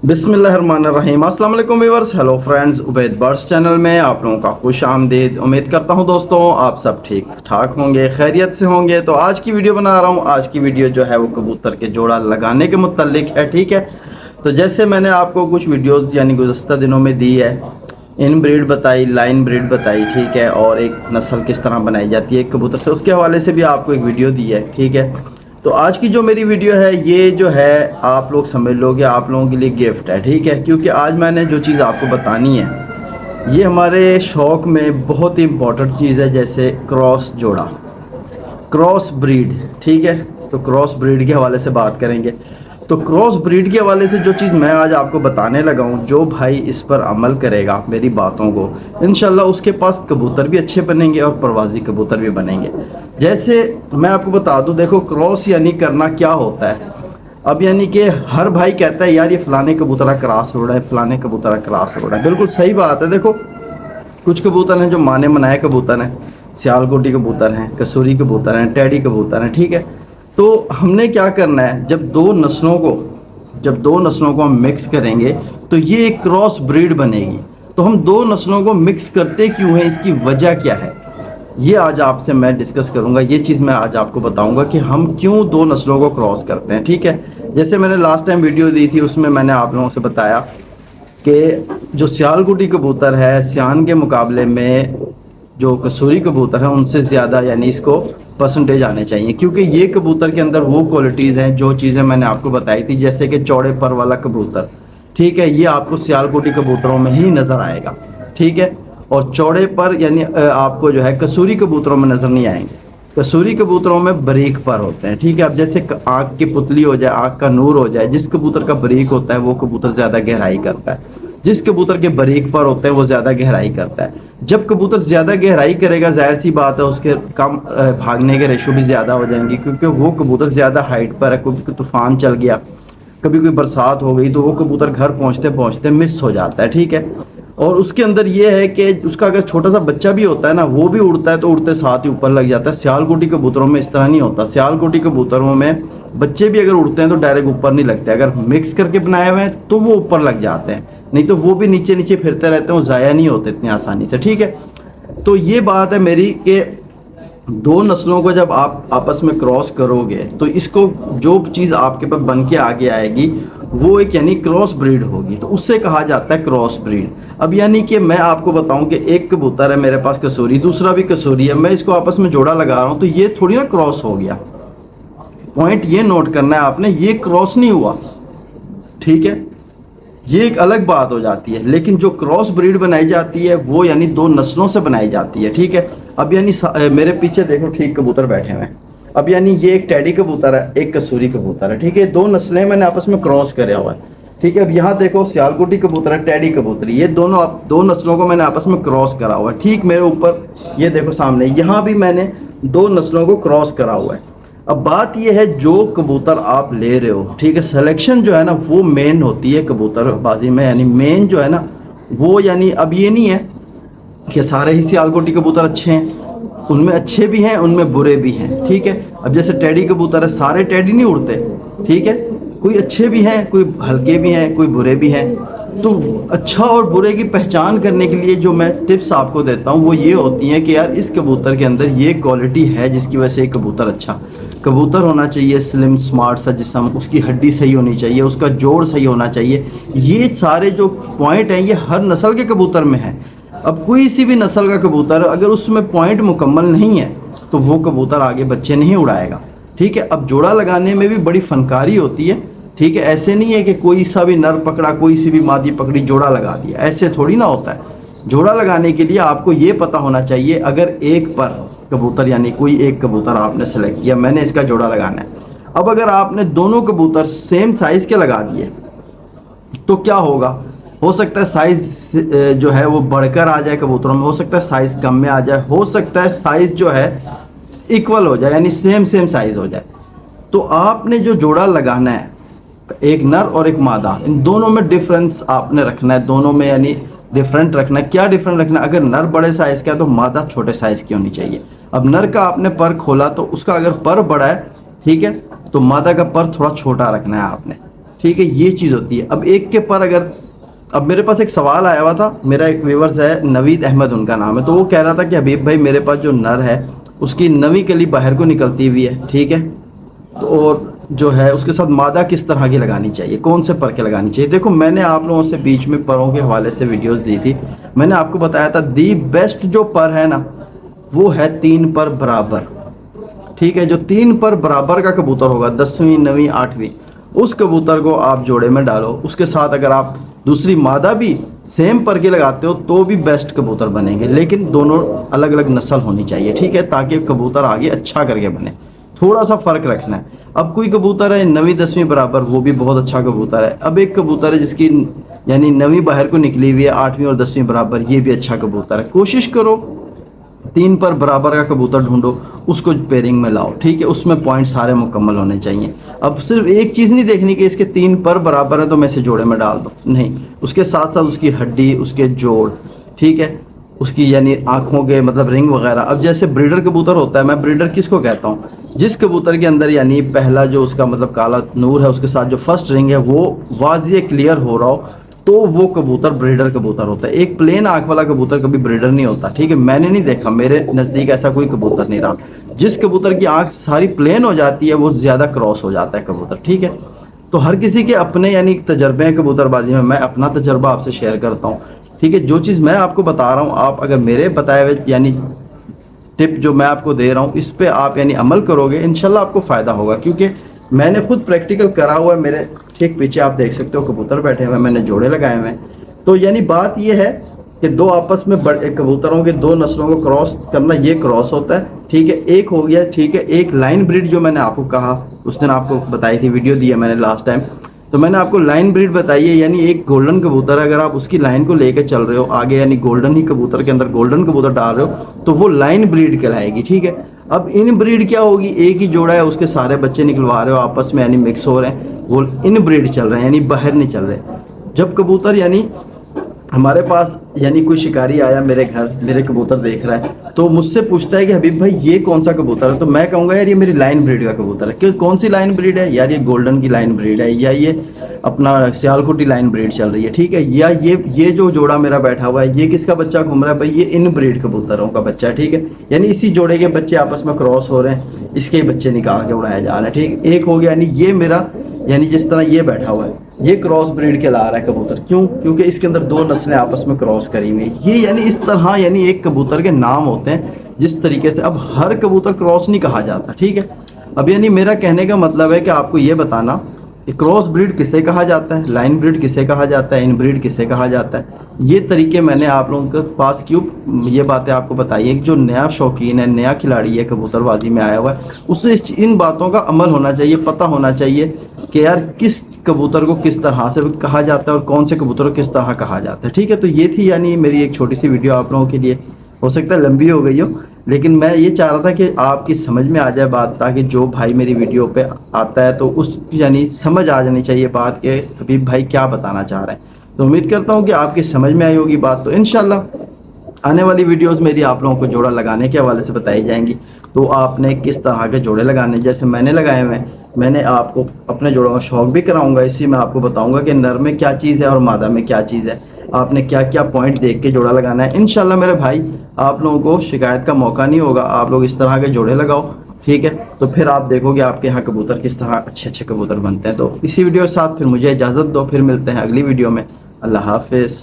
बिस्मिल्लाहिर्रहमानिर्रहीम। अस्सलाम वालेकुम viewers, hello friends, Ubaid birds channel में आप लोगों का खुश आमदीद। उम्मीद करता हूं दोस्तों आप सब ठीक ठाक होंगे, खैरियत से होंगे। तो आज की वीडियो बना रहा हूं। आज की वीडियो जो है वो कबूतर के जोड़ा लगाने के मुतल्लिक है, ठीक है। तो जैसे मैंने आपको कुछ वीडियोस यानी गुज़श्ता दिनों में दी है, इन ब्रीड बताई, लाइन ब्रीड बताई, ठीक है, और एक नस्ल किस तरह बनाई जाती है एक कबूतर से, उसके हवाले से भी आपको एक वीडियो दी है, ठीक है। तो आज की जो मेरी वीडियो है ये जो है आप लोग समझ लोगे, आप लोगों के लिए गिफ्ट है, ठीक है। क्योंकि आज मैंने जो चीज़ आपको बतानी है ये हमारे शौक़ में बहुत ही इम्पोर्टेंट चीज़ है, जैसे क्रॉस जोड़ा, क्रॉस ब्रीड, ठीक है। तो क्रॉस ब्रीड के हवाले से बात करेंगे। तो क्रॉस ब्रीड के हवाले से जो चीज़ मैं आज आपको बताने लगा हूँ, जो भाई इस पर अमल करेगा मेरी बातों को, इंशाल्लाह उसके पास कबूतर भी अच्छे बनेंगे और परवाज़ी कबूतर भी बनेंगे। जैसे मैं आपको बता दूं, देखो क्रॉस यानी करना क्या होता है। अब यानी कि हर भाई कहता है यार ये फ़लाने कबूतरा क्रॉस रोड़ा है, फ़लाने कबूतरा क्रॉस रोड़ा है। बिल्कुल सही बात है। देखो कुछ कबूतर हैं जो माने मनाए कबूतर हैं, सियालकोटी कबूतर हैं, कसूरी कबूतर हैं, टैडी कबूतर हैं, ठीक है। तो हमने क्या करना है, जब दो नस्लों को हम मिक्स करेंगे तो ये एक क्रॉस ब्रीड बनेगी। तो हम दो नस्लों को मिक्स करते क्यों हैं, इसकी वजह क्या है, ये आज आपसे मैं डिस्कस करूंगा। ये चीज़ मैं आज आपको बताऊंगा कि हम क्यों दो नस्लों को क्रॉस करते हैं, ठीक है। जैसे मैंने लास्ट टाइम वीडियो दी थी, उसमें मैंने आप लोगों से बताया कि जो सियालकोटी कबूतर है, सियान के मुकाबले में जो कसूरी कबूतर है उनसे ज़्यादा यानी इसको परसेंटेज आने चाहिए, क्योंकि ये कबूतर के अंदर वो क्वालिटीज़ हैं जो चीज़ें मैंने आपको बताई थी। जैसे कि चौड़े पर वाला कबूतर, ठीक है, ये आपको सियालकोटी कबूतरों में ही नज़र आएगा, ठीक है। और चौड़े पर यानी आपको जो है कसूरी कबूतरों में नज़र नहीं आएंगे। कसूरी कबूतरों में बरीक पर होते हैं, ठीक है। अब जैसे आँख की पुतली हो जाए, आँख का नूर हो जाए, जिस कबूतर का बरीक होता है वो कबूतर ज़्यादा गहराई करता है, जिस कबूतर के बरीक पर होते हैं वो ज़्यादा गहराई करता है। जब कबूतर ज़्यादा गहराई करेगा, जाहिर सी बात है उसके कम भागने के रेशो भी ज़्यादा हो जाएंगे, क्योंकि वो कबूतर ज़्यादा हाइट पर है। कभी तूफ़ान चल गया, कभी कोई बरसात हो गई, तो वो कबूतर घर पहुँचते पहुँचते मिस हो जाता है, ठीक है। और उसके अंदर ये है कि उसका अगर छोटा सा बच्चा भी होता है ना, वो भी उड़ता है तो उड़ते साथ ही ऊपर लग जाता है। सियालकोटी कबूतरों में इस तरह नहीं होता। सियालकोटी कबूतरों में बच्चे भी अगर उड़ते हैं तो डायरेक्ट ऊपर नहीं लगते, अगर मिक्स करके बनाए हुए हैं तो वो ऊपर लग जाते हैं, नहीं तो वो भी नीचे नीचे फिरते रहते हैं, वो ज़ाया नहीं होते इतनी आसानी से, ठीक है। तो ये बात है मेरी कि दो नस्लों को जब आप आपस में क्रॉस करोगे तो इसको जो चीज़ आपके पास बन के आगे आएगी वो एक यानी क्रॉस ब्रीड होगी, तो उससे कहा जाता है क्रॉस ब्रीड। अब यानी कि मैं आपको बताऊं कि एक कबूतर है मेरे पास कसूरी, दूसरा भी कसूरी है, मैं इसको आपस में जोड़ा लगा रहा हूं, तो ये थोड़ी ना क्रॉस हो गया। पॉइंट ये नोट करना है आपने, ये क्रॉस नहीं हुआ, ठीक है, ये एक अलग बात हो जाती है। लेकिन जो क्रॉस ब्रीड बनाई जाती है वो यानी दो नस्लों से बनाई जाती है, ठीक है। अब यानी मेरे पीछे देखो ठीक कबूतर बैठे हुए हैं। अब यानी ये एक टैडी कबूतर है, एक कसूरी कबूतर है, ठीक है। दो नस्लें मैंने आपस में क्रॉस कराया हुआ है, ठीक है। अब यहाँ देखो सियालकोटी कबूतर है, टैडी कबूतरी, ये दोनों दो नस्लों को मैंने आपस में क्रॉस करा हुआ है, ठीक। मेरे ऊपर ये देखो सामने, यहाँ भी मैंने दो नस्लों को क्रॉस करा हुआ है। अब बात यह है जो कबूतर आप ले रहे हो, ठीक है, सिलेक्शन जो है ना वो मेन होती है कबूतरबाजी में, यानी मेन जो है ना वो, यानी अब ये नहीं है कि सारे ही सियालकोटी कबूतर अच्छे हैं, उनमें अच्छे भी हैं उनमें बुरे भी हैं, ठीक है। अब जैसे टैडी कबूतर है, सारे टैडी नहीं उड़ते, ठीक है, कोई अच्छे भी हैं, कोई हल्के भी हैं, कोई बुरे भी हैं। तो अच्छा और बुरे की पहचान करने के लिए जो मैं टिप्स आपको देता हूँ वो ये होती हैं कि यार इस कबूतर के अंदर ये क्वालिटी है जिसकी वजह से कबूतर अच्छा कबूतर होना चाहिए, स्लिम स्मार्ट सा जिस्म, उसकी हड्डी सही होनी चाहिए, उसका जोड़ सही होना चाहिए। ये सारे जो पॉइंट हैं ये हर नस्ल के कबूतर में हैं। अब कोई सी भी नस्ल का कबूतर अगर उसमें पॉइंट मुकम्मल नहीं है तो वो कबूतर आगे बच्चे नहीं उड़ाएगा, ठीक है। अब जोड़ा लगाने में भी बड़ी फनकारी होती है, ठीक है। ऐसे नहीं है कि कोई सा भी नर पकड़ा, कोई सी भी मादी पकड़ी, जोड़ा लगा दिया, ऐसे थोड़ी ना होता है। जोड़ा लगाने के लिए आपको ये पता होना चाहिए, अगर एक पर कबूतर यानी कोई एक कबूतर आपने सेलेक्ट किया, मैंने इसका जोड़ा लगाना है। अब अगर आपने दोनों कबूतर सेम साइज़ के लगा दिए तो क्या होगा, हो सकता है साइज़ जो है वो बढ़कर आ जाए कबूतरों में, हो सकता है साइज़ कम में आ जाए, हो सकता है साइज़ जो है इक्वल हो जाए यानी सेम साइज़ हो जाए। तो आपने जो जोड़ा लगाना है, एक नर और एक मादा, इन दोनों में डिफरेंस आपने रखना है, दोनों में यानी डिफरेंट रखना है। क्या डिफरेंट रखना है, अगर नर बड़े साइज़ का है तो मादा छोटे साइज़ की होनी चाहिए। अब नर का आपने पर खोला तो उसका अगर पर बड़ा है, ठीक है, तो मादा का पर थोड़ा छोटा रखना है आपने, ठीक है, ये चीज़ होती है। अब एक के पर अगर, अब मेरे पास एक सवाल आया हुआ था, मेरा एक व्यूवर्स है नवीद अहमद उनका नाम है, तो वो कह रहा था कि हबीब भाई मेरे पास जो नर है उसकी नवी कली बाहर को निकलती हुई है, ठीक है, तो और जो है उसके साथ मादा किस तरह की लगानी चाहिए, कौन से पर के लगानी चाहिए। देखो मैंने आप लोगों से बीच में परों के हवाले से वीडियोस दी थी, मैंने आपको बताया था दी बेस्ट जो पर है ना वो है 3 पर बराबर, ठीक है। जो 3 पर बराबर का कबूतर होगा 10वीं 9वीं 8वीं, उस कबूतर को आप जोड़े में डालो। उसके साथ अगर आप दूसरी मादा भी सेम पर के लगाते हो तो भी बेस्ट कबूतर बनेंगे, लेकिन दोनों अलग अलग नस्ल होनी चाहिए, ठीक है, ताकि कबूतर आगे अच्छा करके बने। थोड़ा सा फ़र्क रखना है। अब कोई कबूतर है 9वीं 10वीं बराबर, वो भी बहुत अच्छा कबूतर है। अब एक कबूतर है जिसकी यानी 9वीं बाहर को निकली हुई है, 8वीं और 10वीं बराबर, ये भी अच्छा कबूतर है। कोशिश करो 3 पर बराबर का कबूतर ढूंढो, उसको पेयरिंग में लाओ, ठीक है, उसमें पॉइंट सारे मुकम्मल होने चाहिए। अब सिर्फ एक चीज़ नहीं देखनी कि इसके 3 पर बराबर है तो मैं इसे जोड़े में डाल दूँ, नहीं, उसके साथ साथ उसकी हड्डी, उसके जोड़, ठीक है, उसकी यानी आँखों के मतलब रिंग वगैरह। अब जैसे ब्रीडर कबूतर होता है, मैं ब्रीडर किसको कहता हूँ, जिस कबूतर के अंदर यानी पहला जो उसका मतलब काला नूर है, उसके साथ जो फर्स्ट रिंग है वो वाज़िह क्लियर हो रहा हो, तो वो कबूतर ब्रीडर कबूतर होता है। एक प्लेन आँख वाला कबूतर कभी ब्रीडर नहीं होता, ठीक है, मैंने नहीं देखा, मेरे नज़दीक ऐसा कोई कबूतर नहीं रहा। जिस कबूतर की आँख सारी प्लेन हो जाती है वो ज़्यादा क्रॉस हो जाता है कबूतर, ठीक है। तो हर किसी के अपने यानी तजर्बे हैं कबूतरबाजी में, मैं अपना तजर्बा आपसे शेयर करता हूँ, ठीक है। जो चीज़ मैं आपको बता रहा हूँ, आप अगर मेरे बताए हुए यानी टिप जो मैं आपको दे रहा हूँ इस पे आप यानी अमल करोगे, इंशाल्लाह आपको फ़ायदा होगा, क्योंकि मैंने खुद प्रैक्टिकल करा हुआ है। मेरे ठीक पीछे आप देख सकते हो कबूतर बैठे हुए हैं, मैंने जोड़े लगाए हुए हैं। तो यानी बात ये है कि दो आपस में बड़े कबूतरों के दो नस्लों को क्रॉस करना, ये क्रॉस होता है, ठीक है। एक हो गया, ठीक है, एक लाइन ब्रीड जो मैंने आपको कहा उस दिन आपको बताई थी, वीडियो दी है मैंने लास्ट टाइम, तो मैंने आपको लाइन ब्रीड बताई है, यानी एक गोल्डन कबूतर अगर आप उसकी लाइन को लेकर चल रहे हो आगे, यानी गोल्डन ही कबूतर के अंदर गोल्डन कबूतर डाल रहे हो, तो वो लाइन ब्रीड कहलाएगी, ठीक है। अब इन ब्रीड क्या होगी, एक ही जोड़ा है उसके सारे बच्चे निकलवा रहे हो आपस में, यानी मिक्स हो रहे हैं, वो इन ब्रीड चल रहे हैं, यानी बाहर नहीं चल रहे। जब कबूतर यानी हमारे पास यानी कोई शिकारी आया मेरे घर, मेरे कबूतर देख रहा है, तो मुझसे पूछता है कि हबीब भाई ये कौन सा कबूतर है, तो मैं कहूँगा यार ये मेरी लाइन ब्रीड का कबूतर है। क्यों, कौन सी लाइन ब्रीड है यार, ये गोल्डन की लाइन ब्रीड है, या ये अपना सियालकोटी लाइन ब्रीड चल रही है, ठीक है, या ये जो जोड़ा मेरा बैठा हुआ है ये किसका बच्चा घूम रहा है, भाई ये इन ब्रीड कबूतरों का बच्चा है, ठीक है। यानी इसी जोड़े के बच्चे आपस में क्रॉस हो रहे हैं, इसके बच्चे निकाल के उड़ाए जा रहे हैं, ठीक। एक हो गया यानी ये मेरा, यानी जिस तरह ये बैठा हुआ है ये क्रॉस ब्रीड के ला रहा है कबूतर, क्यों, क्योंकि इसके अंदर दो नस्लें आपस में क्रॉस करी हुई है। ये यानी इस तरह यानी एक कबूतर के नाम होते हैं जिस तरीके से। अब हर कबूतर क्रॉस नहीं कहा जाता, ठीक है। अब यानी मेरा कहने का मतलब है कि आपको ये बताना कि क्रॉस ब्रीड किसे कहा जाता है, लाइन ब्रीड किसे कहा जाता है, इन ब्रीड किसे कहा जाता है। ये तरीके मैंने आप लोगों के पास क्यों ये बातें आपको बताई है कि जो नया शौकीन है, नया खिलाड़ी है, कबूतरबाजी में आया हुआ है, उससे इन बातों का अमल होना चाहिए, पता होना चाहिए कि यार किस कबूतर को किस तरह से कहा जाता है और कौन से कबूतर को किस तरह कहा जाता है, ठीक है। तो ये थी यानी मेरी एक छोटी सी वीडियो आप लोगों के लिए, हो सकता है लंबी हो गई हो, लेकिन मैं ये चाह रहा था कि आपकी समझ में आ जाए बात, ताकि जो भाई मेरी वीडियो पे आता है तो उस यानी समझ आ जानी चाहिए बात के हबीब भाई क्या बताना चाह रहे हैं। तो उम्मीद करता हूँ कि आपकी समझ में आई होगी बात। तो इंशाल्लाह आने वाली वीडियोस मेरी आप लोगों को जोड़ा लगाने के हवाले से बताई जाएंगी, तो आपने किस तरह के जोड़े लगाने, जैसे मैंने लगाए हुए हैं, मैंने आपको अपने जोड़ों का शौक भी कराऊंगा, इसी में आपको बताऊंगा कि नर में क्या चीज़ है और मादा में क्या चीज़ है, आपने क्या क्या पॉइंट देख के जोड़ा लगाना है। इंशाल्लाह मेरे भाई आप लोगों को शिकायत का मौका नहीं होगा, आप लोग इस तरह के जोड़े लगाओ, ठीक है। तो फिर आप देखोगे आपके यहाँ कबूतर किस तरह अच्छे अच्छे कबूतर बनते हैं। तो इसी वीडियो के साथ फिर मुझे इजाज़त दो, फिर मिलते हैं अगली वीडियो में। अल्लाह हाफिज़।